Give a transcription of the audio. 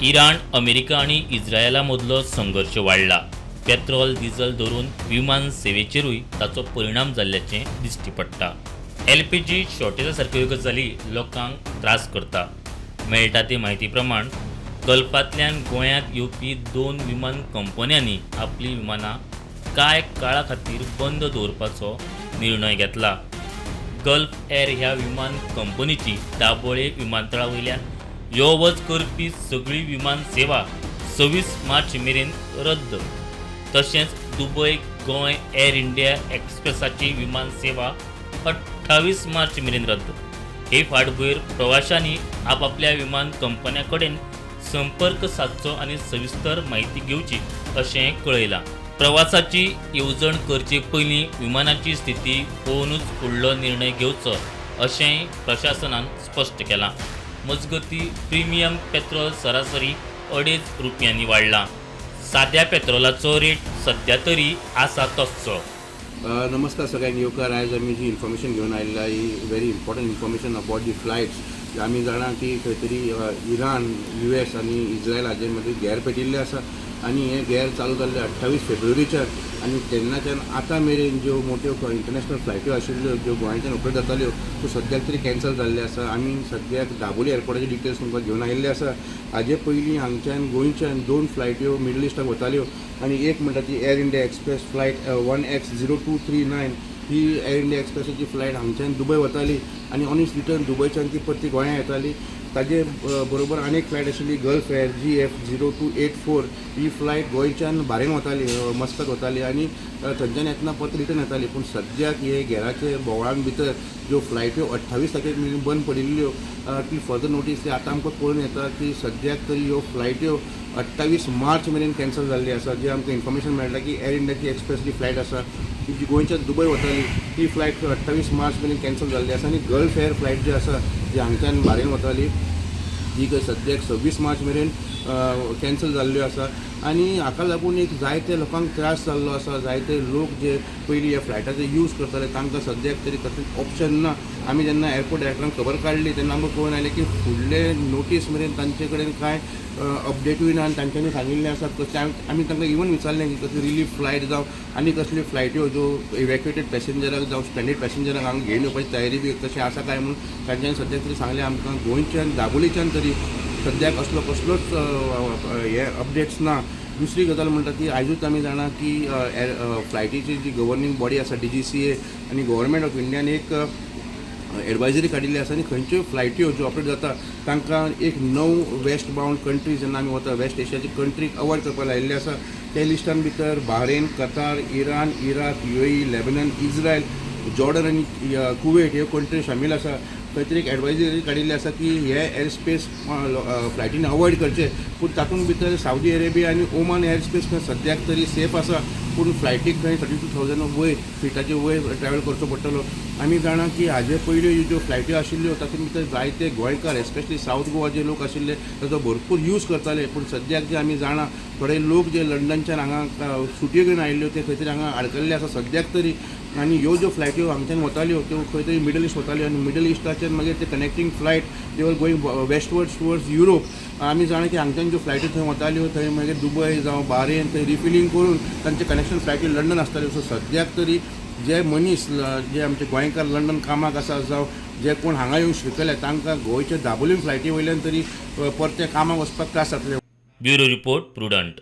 Iran, America आणि इस्रायला मदलो संघर्ष वाडला. पेट्रोल, डिझेल धरून विमान सेवेचेरूय ताचो परिणाम जाल्ल्याचें दिश्टी पडटा. एलपीजी शॉर्टेजा सारक्यो गजाली लोकांक त्रास करता. मेळटा ते म्हायती प्रमाण गल्फांतल्यान गोंयांत येवपी 2 विमान कंपन्यांनी आपली विमानां कांय काळा खातीर बंद दवरपाचो निर्णय घेतला. गल्फ एअर ह्या विमान कंपनीची दाबोळे विमानतळा वयल्यान यो वच करपी सगळी विमान सेवा 26 मार्च मेरेन रद्द. तशेंच दुबय गोंय एअर इंडिया एक्सप्रेसाची विमान सेवा 28 मार्च मेरेन रद्द. हे फाटभुंयेर प्रवाशांनी आपापल्या विमान कंपन्यां कडेन संपर्क सादचो आनी सविस्तर म्हायती घेवची अशें कळयलां. प्रवासाची येवजण करचे पयलीं विमानाची स्थिती पळोवनूच फुडलो निर्णय घेवचो अशेंय प्रशासनान स्पश्ट केलां. मजगतीं प्रिमियम पेट्रोल सरासरी ₹2.5 वाडला. साध्या पेट्रोलाचो रेट सध्या तरी आसा तसचो. नमस्कार सगळ्यांक येवकार. आयज आमी जी इन्फॉर्मेशन घेवन आयिल्ला ही very important information about the flights. आमी जाणा की खंय तरी इराण, US आनी इस्रायल हाजे मदीं गॅर पेटिल्ले आसा आनी हे गॅर चालू जाल्ले 28 फेब्रुवारीच्यान आनी तेन्नाच्यान आतां मेरेन ज्यो मोठ्यो इंटरनॅशनल फ्लायट्यो आशिल्ल्यो ज्यो गोंयांतल्यान ऑपरेट जाताल्यो त्यो सद्याक तरी कॅन्सल जाल्ले आसा. आमी सद्याक दाबोळी एअरपोर्टाचे डिटेल्स तुमकां घेवन आयिल्ले आसा. हाजे पयलीं हांगच्यान गोंयच्यान 2 फ्लायट्यो मिडल इस्टाक वताल्यो आनी एक म्हणटा ती air India express flight 1X0239 ही एअर इंडिया एक्सप्रेसाची फ्लायट हांगच्यान दुबय वताली आनी ऑन इट्स रिटर्न दुबयच्यान ती परती गोंयांत येताली. ताजे बरोबर आनी एक फ्लायट आशिल्ली गल्फ एअर GF0284 ही फ्लायट गोंयच्यान भारेन वताली, मस्कत वताली आनी थंयच्यान येतना परत रिटर्न येताली. पूण सद्याक हे गॅराचे बोवळान भितर ज्यो फ्लायट्यो 28 तारखेक मेरेन बंद पडिल्ल्यो ती फर्दर नोटीस आतां आमकां कळून येता की सद्याक तरी ह्यो फ्लायट्यो 28 मार्च मेरेन कॅन्सल जाल्ली आसा. जी आमकां इन्फॉर्मेशन मेळटा की एअर इंडियाची एक्सप्रेस जी फ्लायट आसा ती जी गोंयच्यान दुबय वताली ती फ्लायट 28 मार्च मेरेन कॅन्सल जाल्ली आसा. आनी गल्फ एअर फ्लायट जी आसा जी हांगच्यान भारेन वताली ती सद्याक 26 मार्च मेरेन कॅन्सल जाल्ल्यो आसा. आनी हाका लागून एक जायते लोकांक त्रास जाल्लो आसा. जायते लोक जे पयलीं ह्या फ्लायटाचो यूज करताले तांकां सद्याक तरी कसलें ऑप्शन ना. आमी जेन्ना एअरपोर्ट डायरेक्टरान खबर काडली तेन्ना आमकां कळून आयलें की फुडले नोटीस मेरेन तांचे कडेन कांय अपडेटूय ना आनी तांच्यांनी सांगिल्लें आसा तशें आमी तांकां इवन विचारलें की कसली रिलीफ फ्लायट जावं आनी कसल्यो फ्लायट्यो ज्यो इवॅक्युएटेड पॅसेंजराक जावं स्टँडर्ड पॅसेंजराक हांगा घेवन येवपाची तयारी बी तशें आसा काय म्हणून तांच्यांनी सद्याक तरी सांगलें आमकां गोंयच्यान दाबोळीच्यान तरी सद्याक असलो कसलोच हे अपडेट्स ना. दुसरी गजाल म्हणटा ती आयजूच आमी जाणा की फ्लायटीची जी गव्हर्निंग बॉडी आसा DGCA आनी गव्हर्मेंट ऑफ इंडियान एक एडवायजरी काडिल्ली आसा आनी खंयच्यो फ्लायट्यो ज्यो ऑपरेट जाता तांकां एक 9 वेस्ट बाउंड कंट्रीज जेन्ना आमी वता वेस्ट एशियाची कंट्रीक अवॉयड करपाक लायिल्ले आसा. ते लिस्टान भितर बाहरेन, Qatar, Iran, Iraq, UAE, Lebanon, Israel, Jordan आनी कुवेट ह्यो कंट्री शामील आसा. खंय तरी एक एडवायजरी काडिल्ली आसा की हे एअर स्पेस फ्लायटींनी अवॉयड करचे. पूण तातूंत भितर सावदी अरेबिया आनी ओमान एअर स्पेस खंय सद्याक तरी सेफ आसा. पूण फ्लायटीक खंय 32,000 वयर फिटाचे वयर ट्रॅवल करचो पडटलो. आमी जाणा की हाजे पयल्यो ज्यो फ्लायट्यो आशिल्ल्यो तातूंत भितर जायते गोंयकार एस्पेशली सावथ गोवा जे लोक आशिल्ले ताचो भरपूर यूज करताले. पूण सद्याक जे आमी जाणा थोडे लोक जे लंडनच्यान हांगा सुटयो घेवन आयिल्ल्यो ते खंय तरी हांगा आडकल्ले आसा सद्याक तरी. आनी ह्यो ज्यो फ्लायट्यो हांगच्यान वताल्यो त्यो खंय तरी मिडल इस्ट वताल्यो आनी मिडल इस्टाच्यान मागीर ते कनेक्टींग फ्लायट दे वर गोईंग वेस्टवर्ड्स टुवर्ड्स युरोप. आमी जाणा की हांगच्यान ज्यो फ्लायट्यो थंय वताल्यो थंय मागीर दुबय जावं बाहरेन थंय रिफिलींग करून तांचे कनेक्शन फ्लायट्यो लंडन आसताल्यो. सो सद्याक तरी जे मनीस जे आमचे गोंयकार लंडन कामाक आसा जावं जे कोण हांगा येवन शिकले तांकां गोंयच्या दाबोळी फ्लायटी वयल्यान तरी परते कामाक वचपाक त्रास जातले. Bureau report prudent.